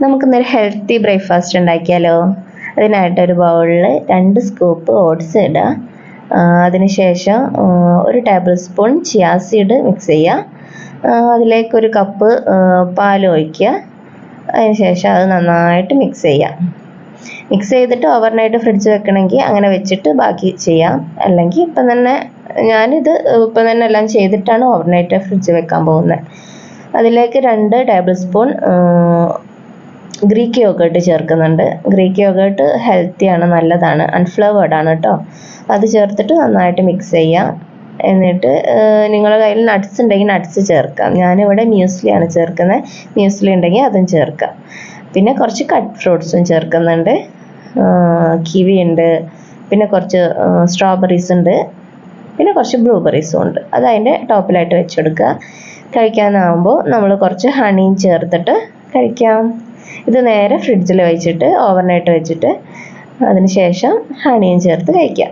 നമുക്കിന്നൊരു healthy breakfast ഉണ്ടാക്കിയാലോ? അതിനായിട്ട് ഒരു ബൗളിൽ 2 സ്കൂപ്പ് ഓട്സ് ഇടുക. അതിനുശേഷം 1 table spoon chia seed mix ചെയ്യുക. അതിലേക്ക് 1 കപ്പ് പാൽ ഒഴിക്കുക. അതിനുശേഷം അത് നന്നായിട്ട് മിക്സ് ചെയ്യുക. മിക്സ് ചെയ്തിട്ട് ഓവർനൈറ്റ് ഫ്രിഡ്ജ് വെക്കണമെങ്കിൽ അങ്ങനെ വെച്ചിട്ട് ബാക്കി ചെയ്യാം. അല്ലെങ്കിൽ ഞാനിത് ഇപ്പം തന്നെ എല്ലാം ചെയ്തിട്ടാണ് ഓവർനൈറ്റ് ഫ്രിഡ്ജ് വെക്കാൻ പോകുന്നത്. അതിലേക്ക് 2 ടേബിൾ സ്പൂൺ ഗ്രീക്ക് യോഗേർട്ട് ചേർക്കുന്നുണ്ട്. ഗ്രീക്ക് യോഗേർട്ട് ഹെൽത്തിയാണ്, നല്ലതാണ്, അൺഫ്ലവേർഡ് ആണ് കേട്ടോ. അത് ചേർത്തിട്ട് നന്നായിട്ട് മിക്സ് ചെയ്യാം. എന്നിട്ട് നിങ്ങളുടെ കയ്യിൽ നട്ട്സ് ഉണ്ടെങ്കിൽ നട്ട്സ് ചേർക്കാം. ഞാനിവിടെ മ്യൂസ്ലിയാണ് ചേർക്കുന്നത്. മ്യൂസ്ലി ഉണ്ടെങ്കിൽ അതും ചേർക്കാം. പിന്നെ കുറച്ച് കട്ട് ഫ്രൂട്ട്സും ചേർക്കുന്നുണ്ട്. കിവി ഉണ്ട്, പിന്നെ കുറച്ച് സ്ട്രോബെറീസ് ഉണ്ട്, പിന്നെ കുറച്ച് ബ്ലൂബെറീസും ഉണ്ട്. അത് അതിൻ്റെ ടോപ്പിലായിട്ട് വെച്ചെടുക്കുക. കഴിക്കാനാകുമ്പോൾ നമ്മൾ കുറച്ച് ഹണിയും ചേർത്തിട്ട് കഴിക്കാം. ഇത് നേരെ ഫ്രിഡ്ജിൽ വെച്ചിട്ട് ഓവർനൈറ്റ് വെച്ചിട്ട് അതിന് ശേഷം ഹണിയും ചേർത്ത് കഴിക്കാം.